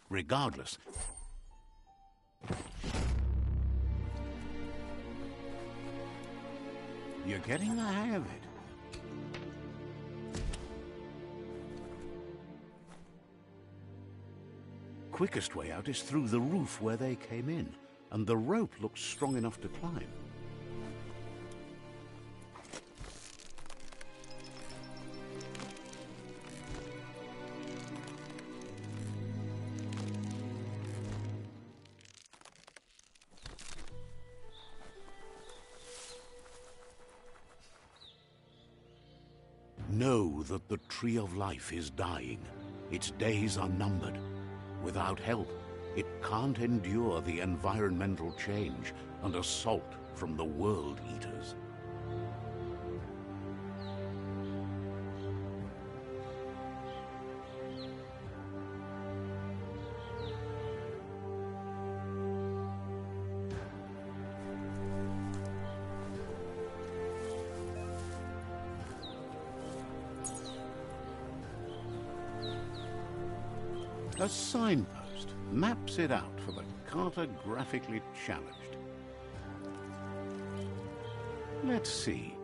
Regardless, you're getting the hang of it. Quickest way out is through the roof where they came in, and the rope looks strong enough to climb. Know that the Tree of Life is dying. Its days are numbered. Without help, it can't endure the environmental change and assault from the World Eaters. A signpost maps it out for the cartographically challenged. Let's see.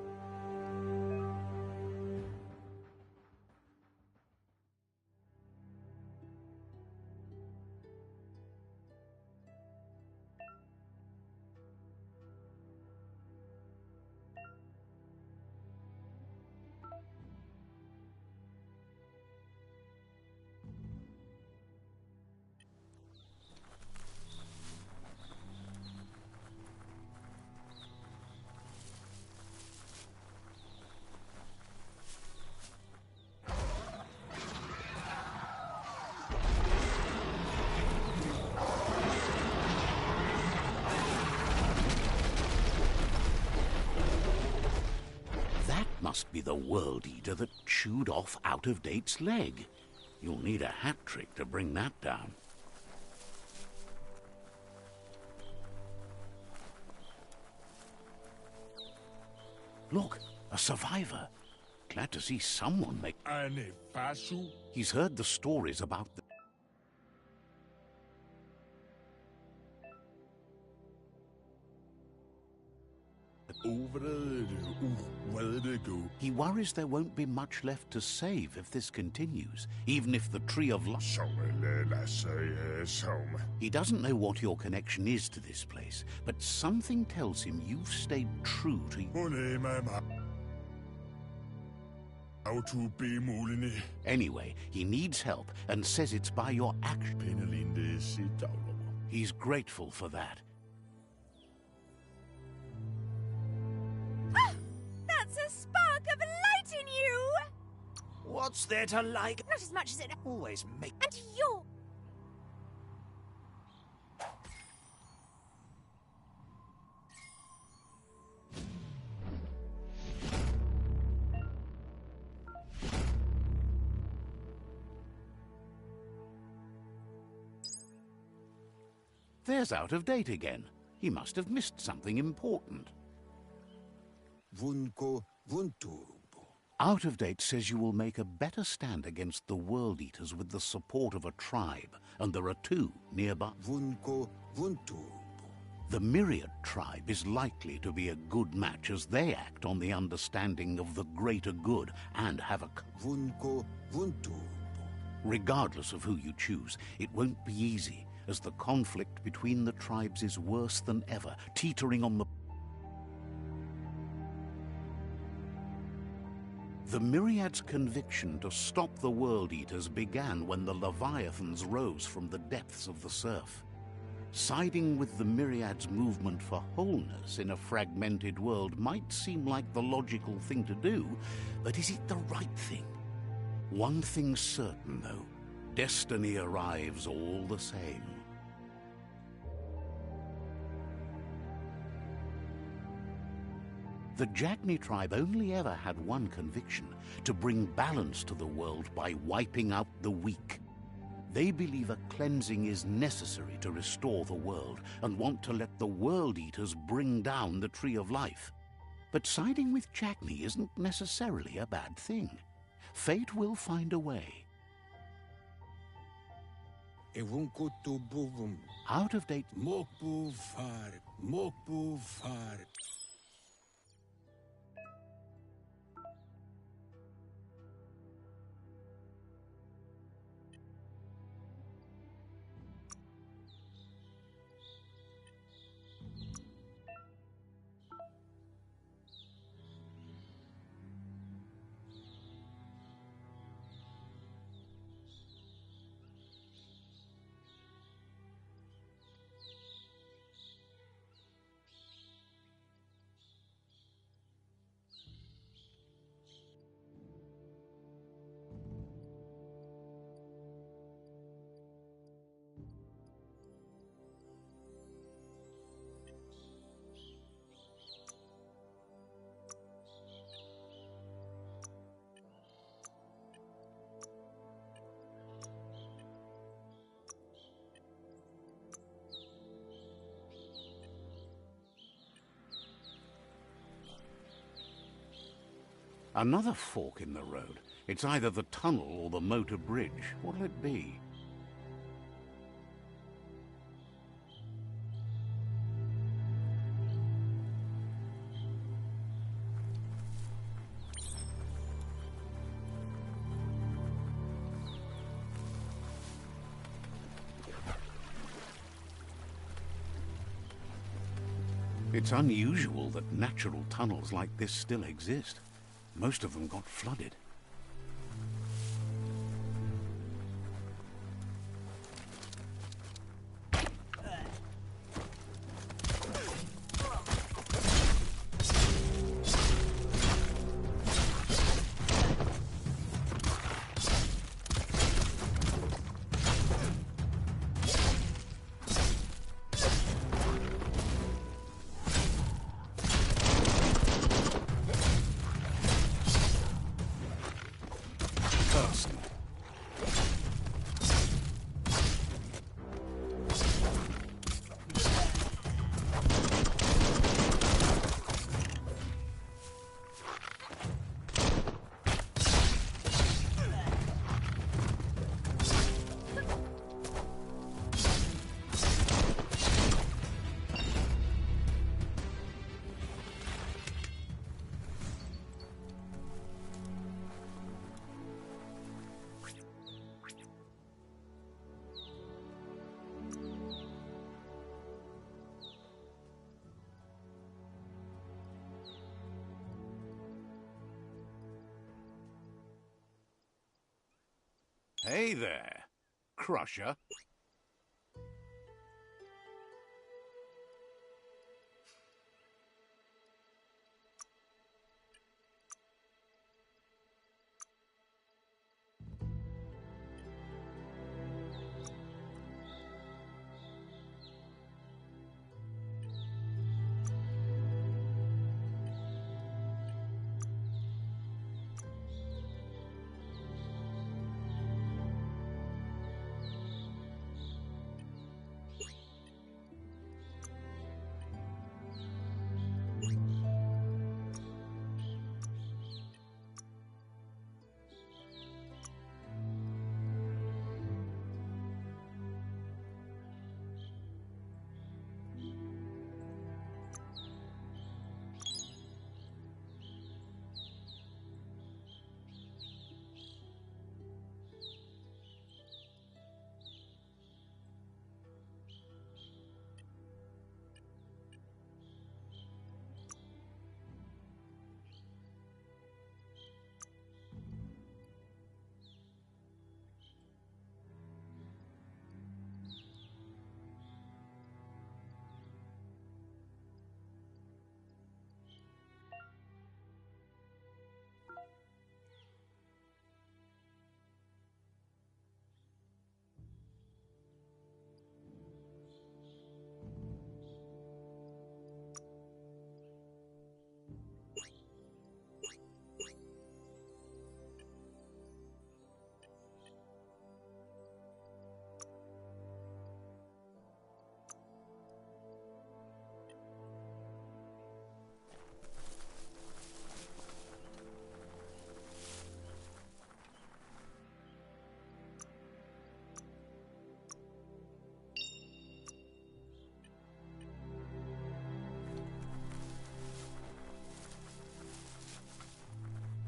Must be the World Eater that chewed off Out-of-Date's leg. You'll need a hat trick to bring that down. Look, a survivor. Glad to see someone make... He's heard the stories about the... He worries there won't be much left to save if this continues, even if the Tree of Life... He doesn't know what your connection is to this place, but something tells him you've stayed true to... Anyway, he needs help and says it's by your action. He's grateful for that. That's a spark of light in you! What's there to like? Not as much as it... Always make... And you're... There's Out-of-Date again. He must have missed something important. Out-of-Date says you will make a better stand against the World Eaters with the support of a tribe, and there are two nearby. The Myriad tribe is likely to be a good match as they act on the understanding of the greater good and have a... Regardless of who you choose, it won't be easy, as the conflict between the tribes is worse than ever, teetering on the... The Myriad's conviction to stop the World Eaters began when the Leviathans rose from the depths of the surf. Siding with the Myriad's movement for wholeness in a fragmented world might seem like the logical thing to do, but is it the right thing? One thing's certain, though. Destiny arrives all the same. The Jagni tribe only ever had one conviction: to bring balance to the world by wiping out the weak. They believe a cleansing is necessary to restore the world and want to let the World Eaters bring down the Tree of Life. But siding with Jagni isn't necessarily a bad thing. Fate will find a way. Evunkutu buvum. Out of date. Mokbu far. Mokbu far. Another fork in the road. It's either the tunnel or the motor bridge. What'll it be? It's unusual that natural tunnels like this still exist. Most of them got flooded. Hey there, Crusher.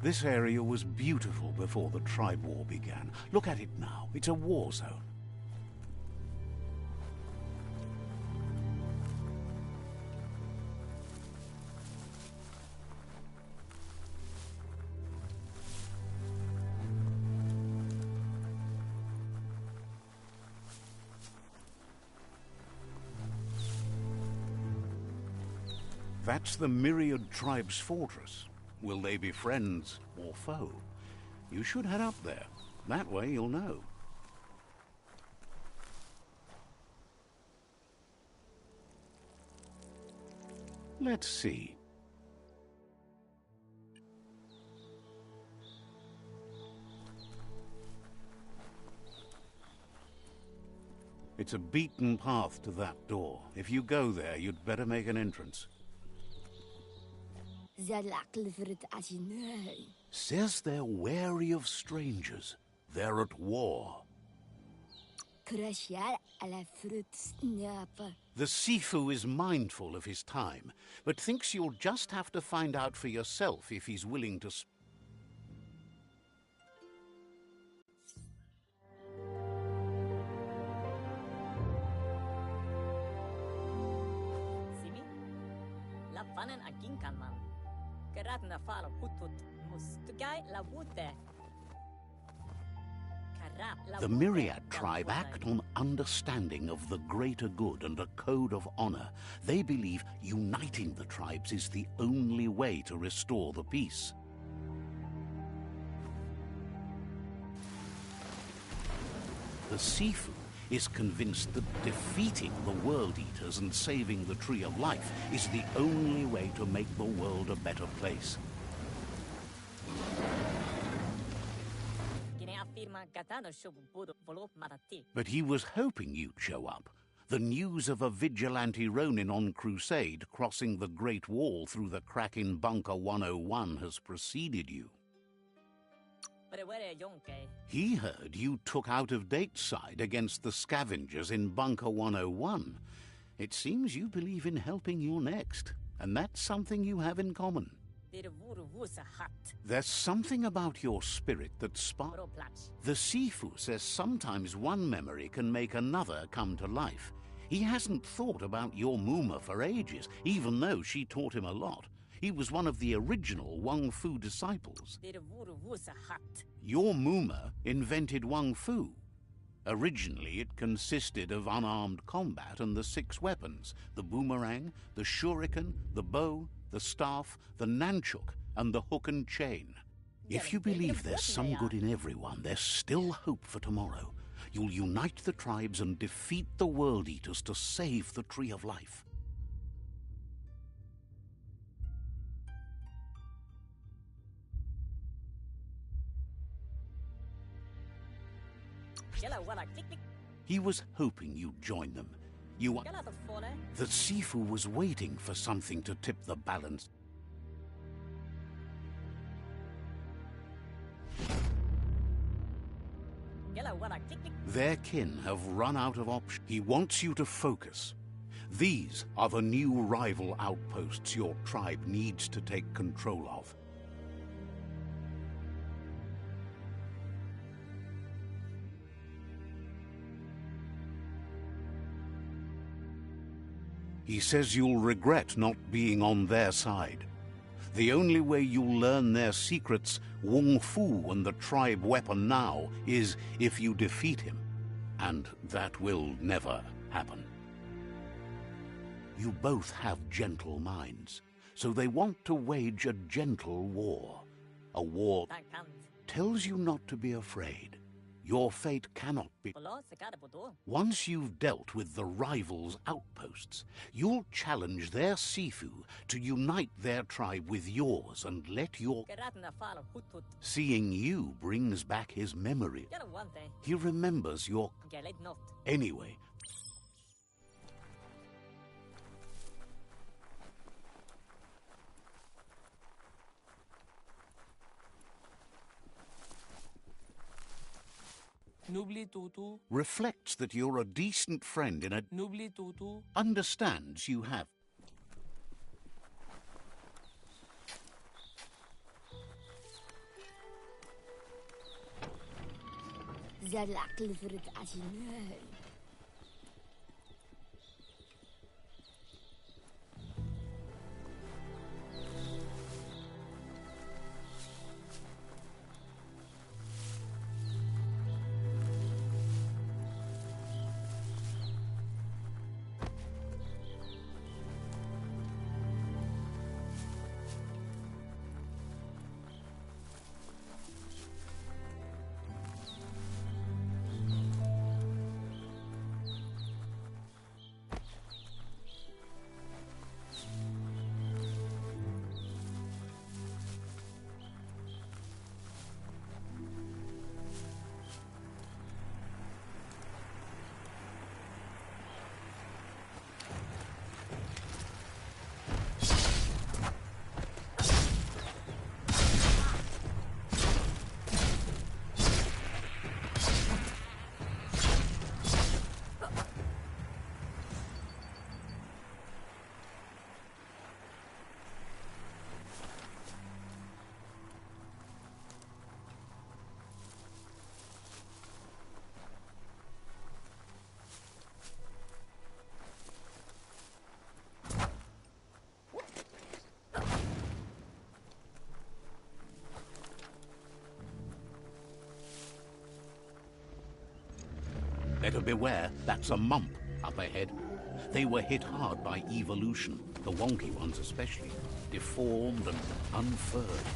This area was beautiful before the tribe war began. Look at it now. It's a war zone. That's the Myriad Tribe's fortress. Will they be friends or foe? You should head up there. That way you'll know. Let's see. It's a beaten path to that door. If you go there, you'd better make an entrance. Says they're wary of strangers. They're at war. The Sifu is mindful of his time, but thinks you'll just have to find out for yourself if he's willing to... Simi? La panen a ginkanman. Geratna fala hutut mustugai la wute. The Myriad tribe act on understanding of the greater good and a code of honor. They believe uniting the tribes is the only way to restore the peace. The Sifu is convinced that defeating the World Eaters and saving the Tree of Life is the only way to make the world a better place. But he was hoping you'd show up. The news of a vigilante Ronin on crusade crossing the Great Wall through the crack in Bunker 101 has preceded you. He heard you took out-of-date side against the scavengers in Bunker 101. It seems you believe in helping your next, and that's something you have in common. There's something about your spirit that sparks. The Sifu says sometimes one memory can make another come to life. He hasn't thought about your Muma for ages, even though she taught him a lot. He was one of the original Wung Fu disciples. Your Muma invented Wung Fu. Originally, it consisted of unarmed combat and the 6 weapons: the boomerang, the shuriken, the bow, the staff, the nunchuk, and the hook and chain. If you believe there's some good in everyone, there's still hope for tomorrow. You'll unite the tribes and defeat the World Eaters to save the Tree of Life. He was hoping you'd join them. The Sifu was waiting for something to tip the balance. Their kin have run out of options. He wants you to focus. These are the new rival outposts your tribe needs to take control of. He says you'll regret not being on their side. The only way you'll learn their secrets, Wung Fu and the tribe weapon now, is if you defeat him. And that will never happen. You both have gentle minds, so they want to wage a gentle war. A war tells you not to be afraid. Your fate cannot be... Once you've dealt with the rivals' outposts, you'll challenge their Sifu to unite their tribe with yours and let your... Seeing you brings back his memory. He remembers your... Anyway... reflects that you're a decent friend in a... understands you have. زي العقل فرد عجنان. Better beware, that's a mump up ahead. They were hit hard by evolution, the wonky ones especially, deformed and unfurred.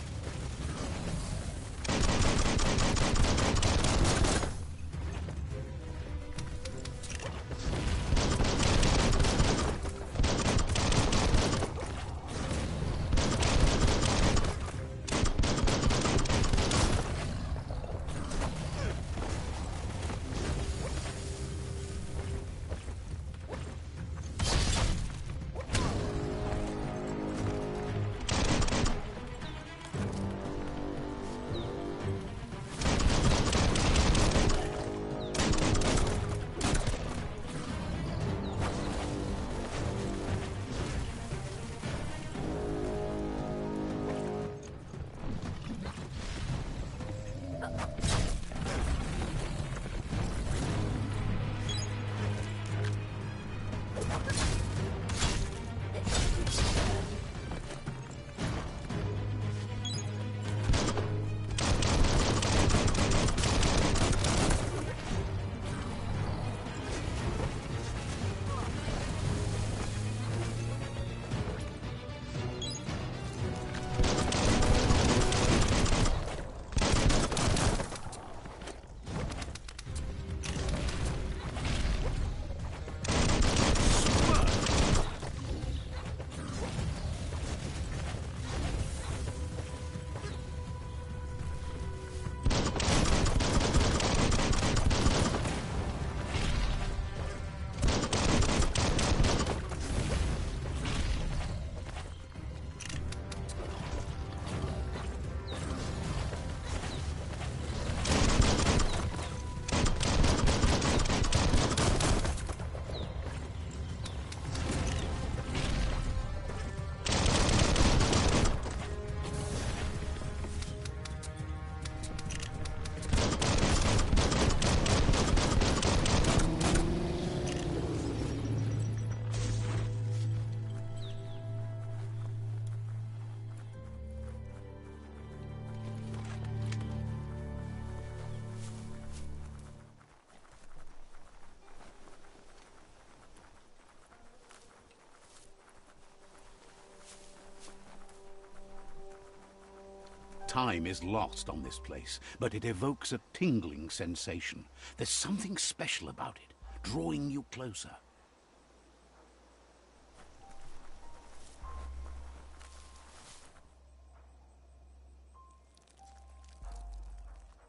Time is lost on this place, but it evokes a tingling sensation. There's something special about it, drawing you closer.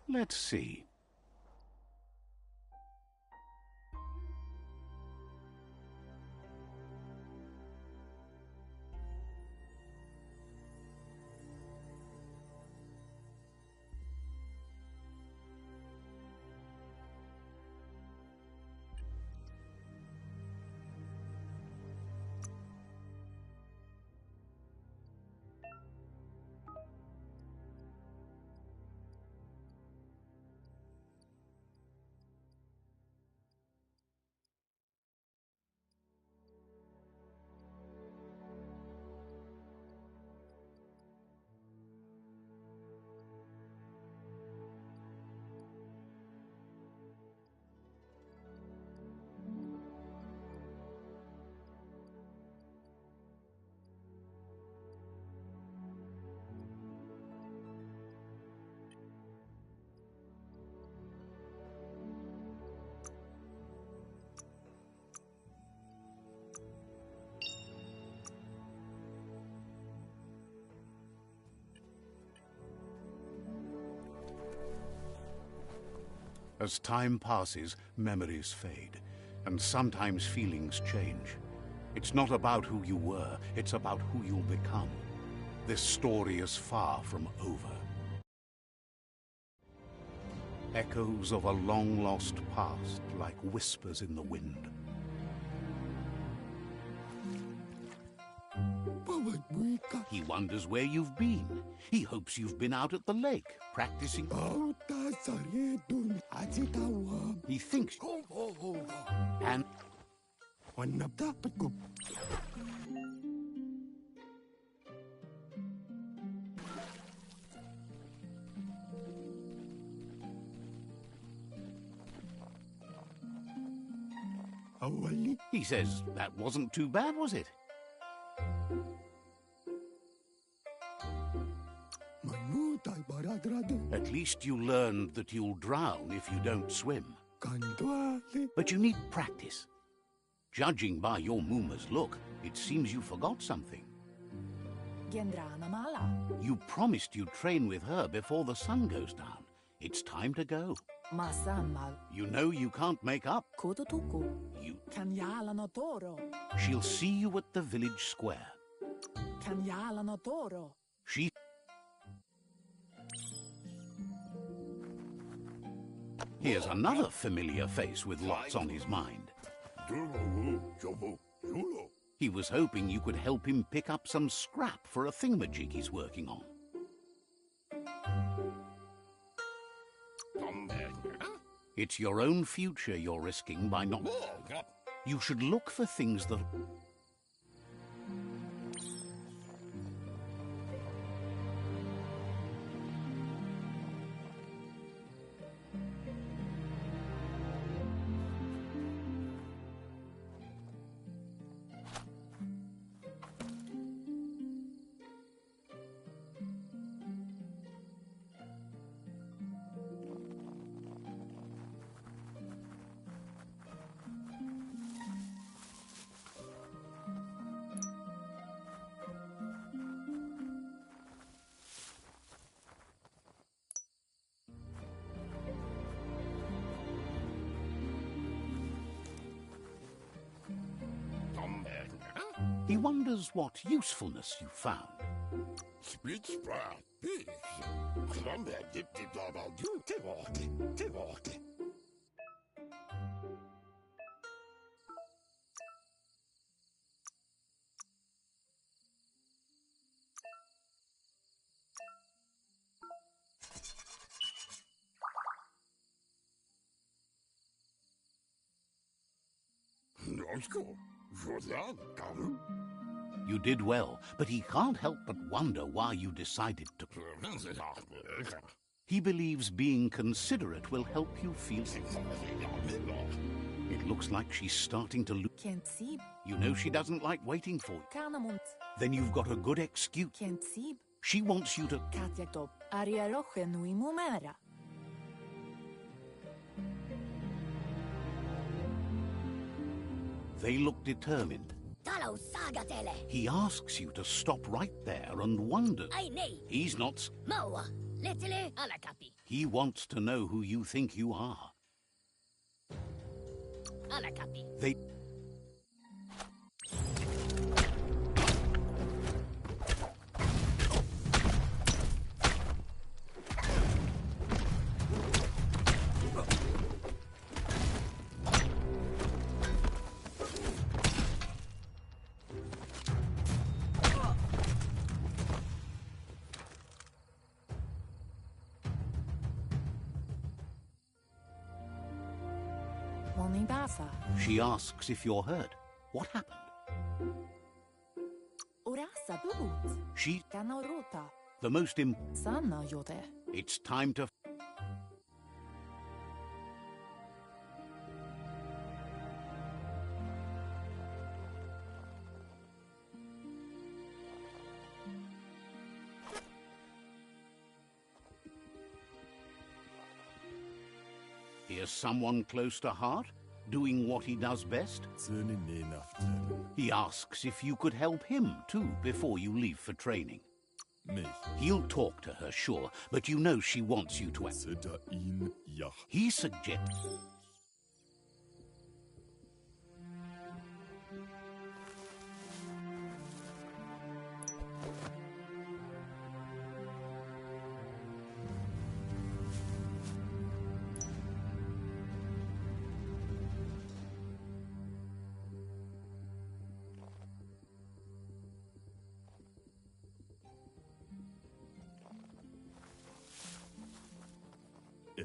Let's see. As time passes, memories fade, and sometimes feelings change. It's not about who you were, it's about who you'll become. This story is far from over. Echoes of a long-lost past, like whispers in the wind. He wonders where you've been. He hopes you've been out at the lake, practicing. He thinks. And he says, that wasn't too bad, was it? At least you learned that you'll drown if you don't swim. But you need practice. Judging by your Muma's look, it seems you forgot something. You promised you'd train with her before the sun goes down. It's time to go. You know you can't make up. She'll see you at the village square. She... Here's another familiar face with lots on his mind. He was hoping you could help him pick up some scrap for a thingamajig he's working on. It's your own future you're risking by not... You should look for things that... He wonders what usefulness you found. You did well, but he can't help but wonder why you decided to... He believes being considerate will help you feel... It looks like she's starting to lose... You know she doesn't like waiting for you. Then you've got a good excuse. She wants you to... They look determined. He asks you to stop right there and wonders. He's not... He wants to know who you think you are. They... She asks if you're hurt. What happened? She... The most It's time to... Here's someone close to heart, doing what he does best. He asks if you could help him, too, before you leave for training. Mich. He'll talk to her, sure, but you know she wants you to... Zitter ihn, ja. He suggests...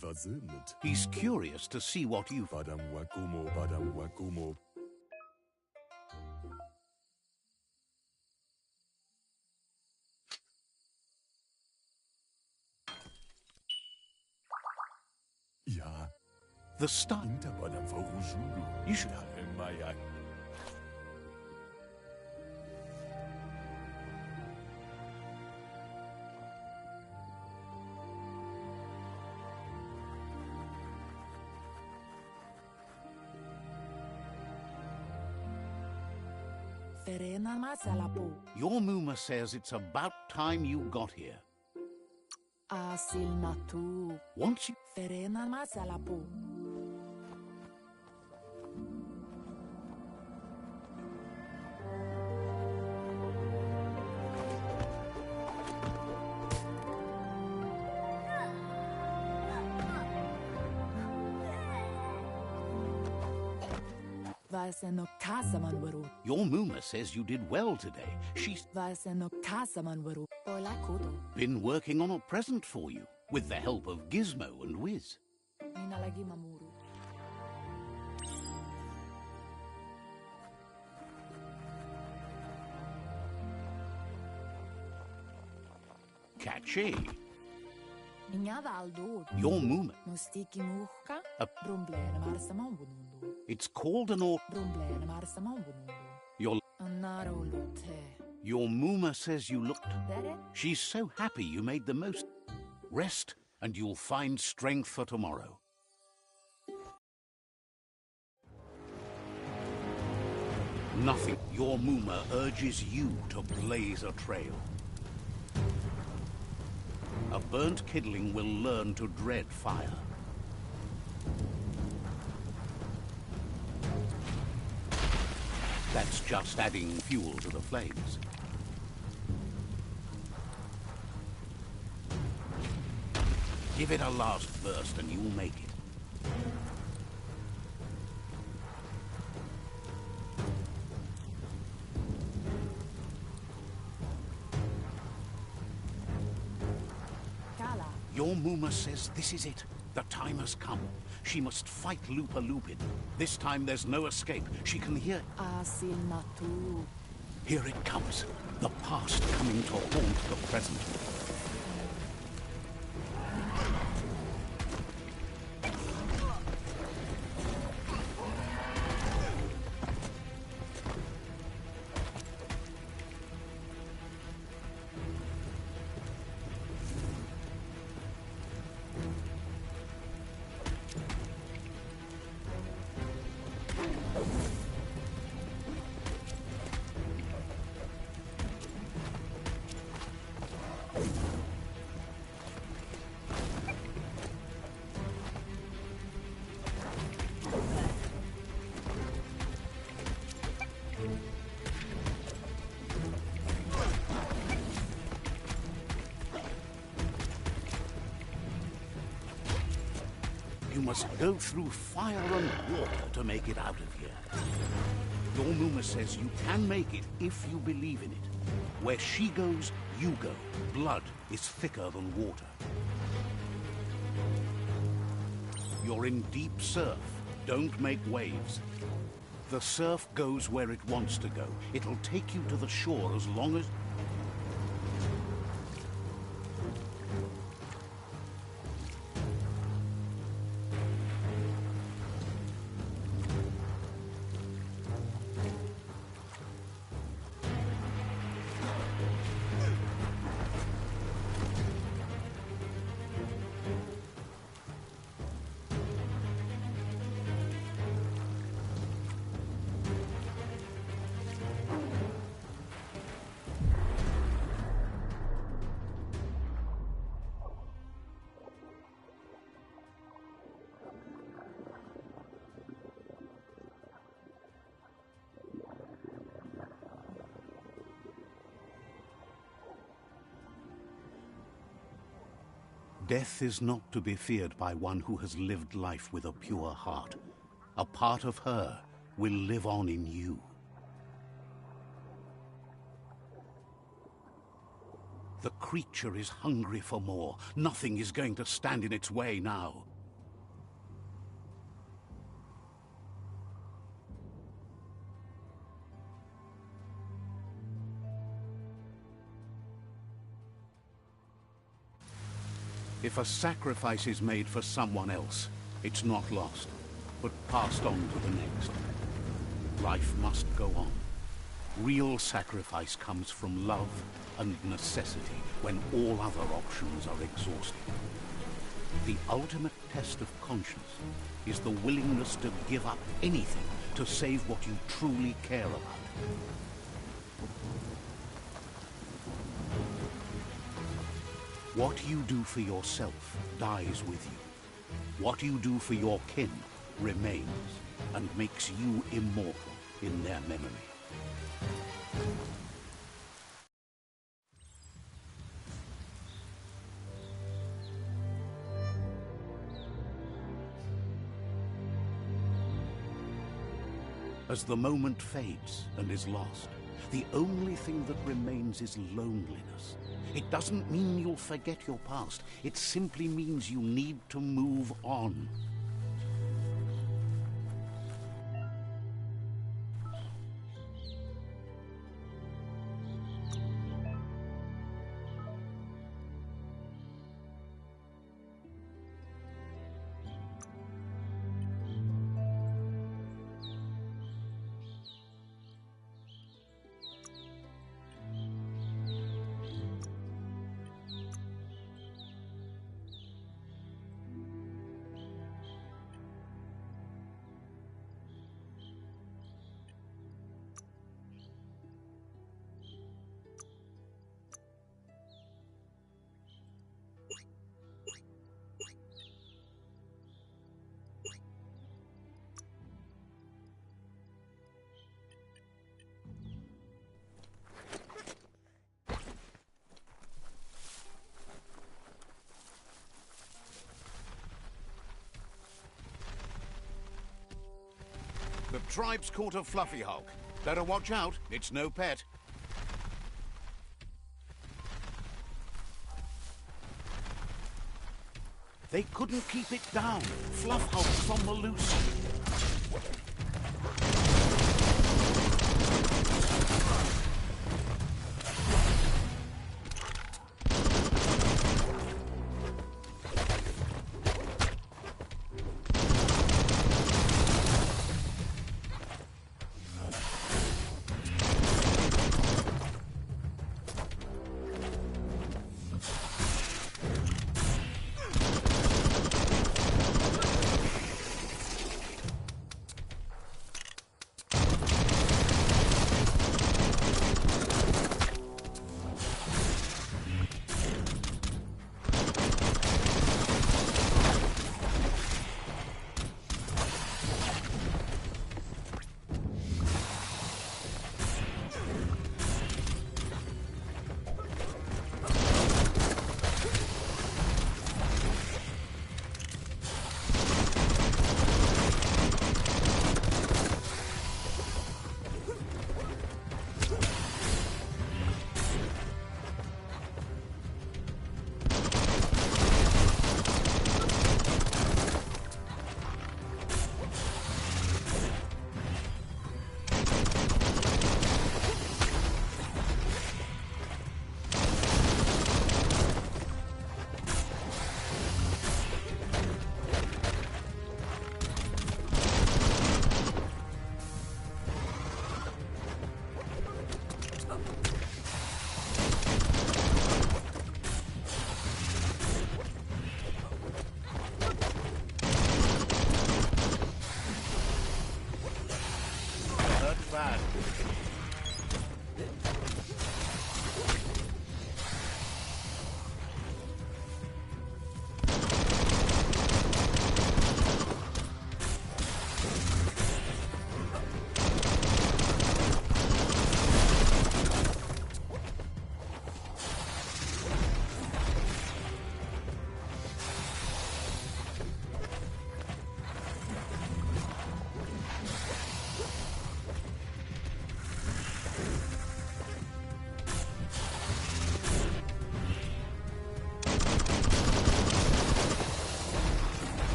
Versöhnt. He's curious to see what you've... Badam wakumo, badam wakumo. Ja. The start... Inter badam vorujulu. You should... Maya. Your Muma says it's about time you got here. Once you... Your Muma says you did well today. She's been working on a present for you, with the help of Gizmo and Wiz. Catchy. Your Muma. It's called an or... Your Muma says you looked... She's so happy you made the most. Rest, and you'll find strength for tomorrow. Nothing. Your Muma urges you to blaze a trail. A burnt kidling will learn to dread fire. That's just adding fuel to the flames. Give it a last burst and you'll make it. Your Muma says this is it. The time has come. She must fight Lupa Lupin. This time there's no escape. She can hear... Here it comes. The past coming to haunt the present. You must go through fire and water to make it out of here. Your Muma says you can make it if you believe in it. Where she goes, you go. Blood is thicker than water. You're in deep surf. Don't make waves. The surf goes where it wants to go. It'll take you to the shore as long as... Death is not to be feared by one who has lived life with a pure heart. A part of her will live on in you. The creature is hungry for more. Nothing is going to stand in its way now. If a sacrifice is made for someone else, it's not lost, but passed on to the next. Life must go on. Real sacrifice comes from love and necessity when all other options are exhausted. The ultimate test of conscience is the willingness to give up anything to save what you truly care about. What you do for yourself dies with you. What you do for your kin remains and makes you immortal in their memory. As the moment fades and is lost, the only thing that remains is loneliness. It doesn't mean you'll forget your past. It simply means you need to move on. The tribe's caught a fluffy hulk. Better watch out, it's no pet. They couldn't keep it down. Fluff hulk's on the loose.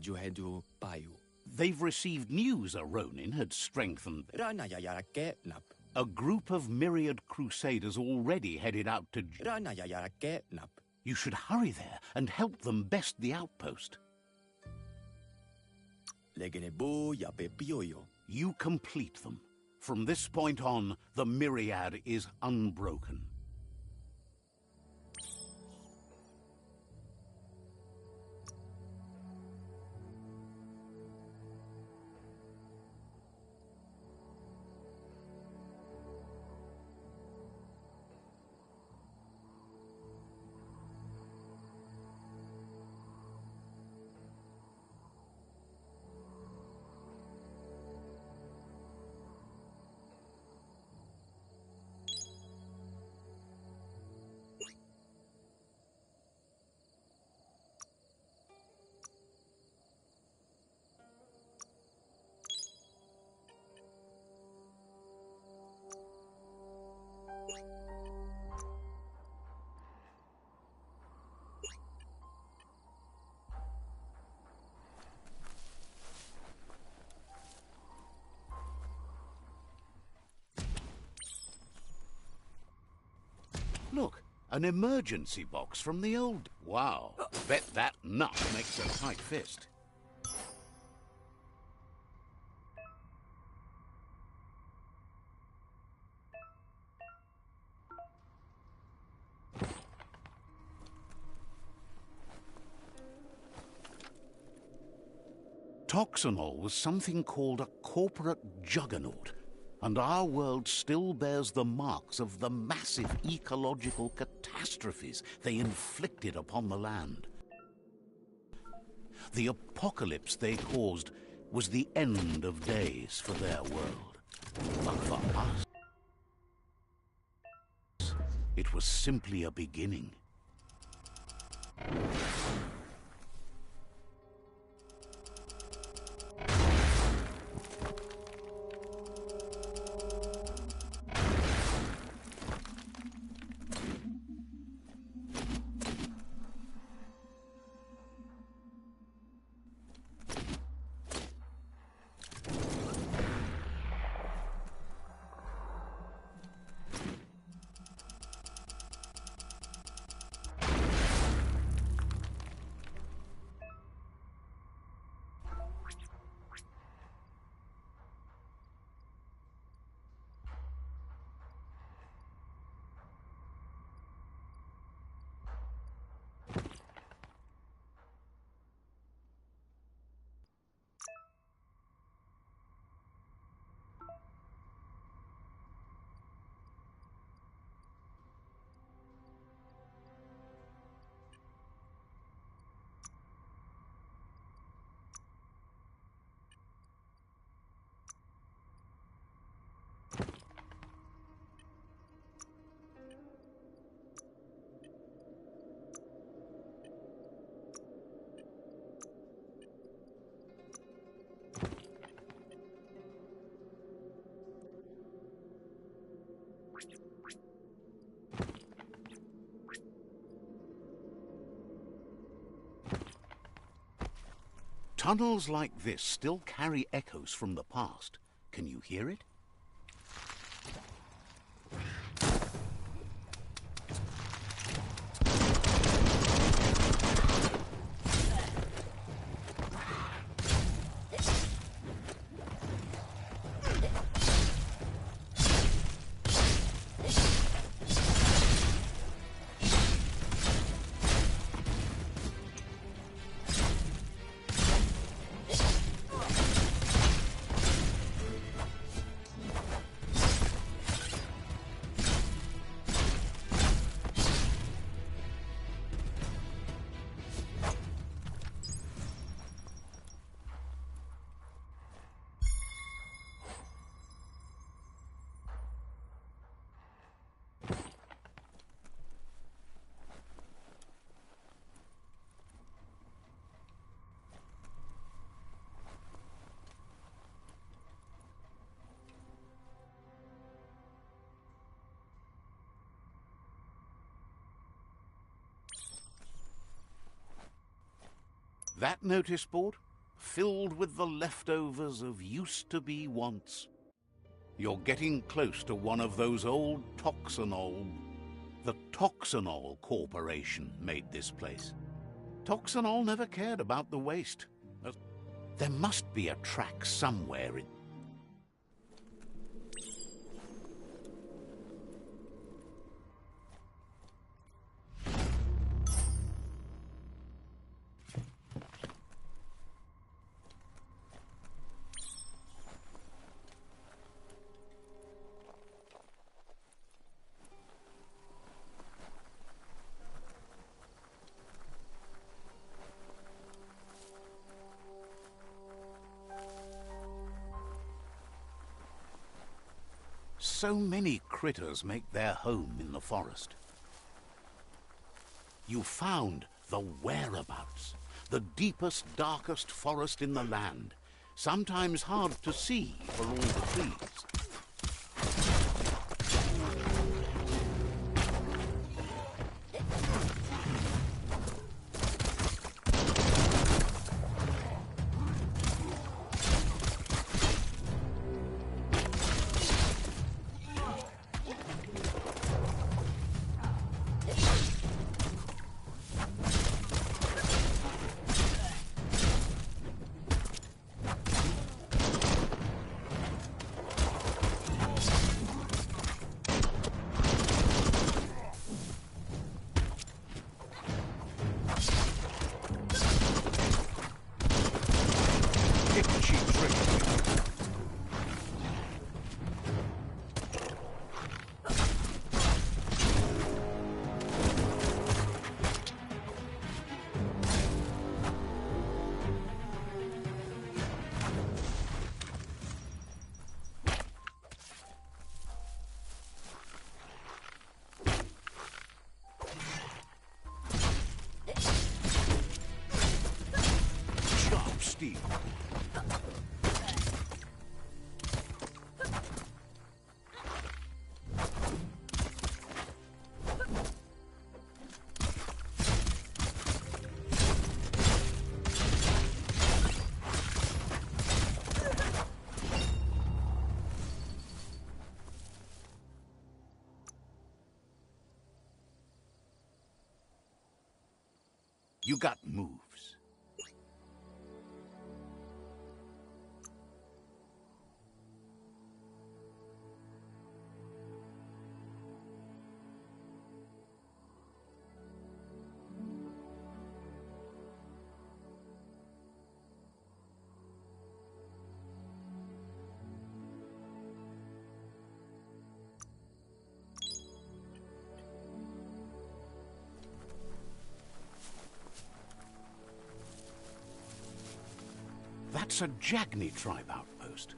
Juhedu Payu. They've received news a Ronin had strengthened. Rana Yayara Ketnap. A group of myriad crusaders already headed out to... Rana Yayara Ketnap. You should hurry there and help them best the outpost. Legenebu Yape Pioyo. You complete them. From this point on, the myriad is unbroken. Look, an emergency box from the old... Wow, bet that nut makes a tight fist. Toxanol was something called a corporate juggernaut, and our world still bears the marks of the massive ecological catastrophes they inflicted upon the land. The apocalypse they caused was the end of days for their world. But for us, it was simply a beginning. Tunnels like this still carry echoes from the past. Can you hear it? That notice board? filled with the leftovers of used-to-be wants. You're getting close to one of those old Toxanol. The Toxanol Corporation made this place. Toxanol never cared about the waste. There must be a track somewhere in... So many critters make their home in the forest. You found the whereabouts, the deepest, darkest forest in the land, sometimes hard to see for all the trees. Steel. You got moves. That's a Jagni tribe outpost.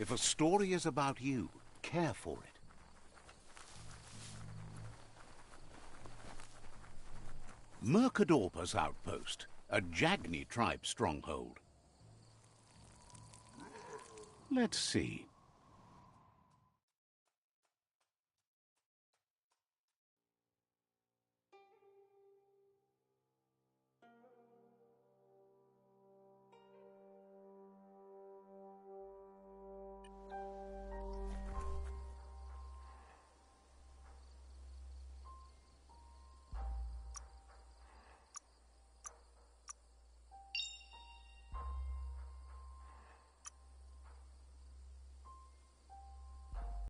If a story is about you, care for it. Mercadorpa's outpost, a Jagni tribe stronghold. Let's see.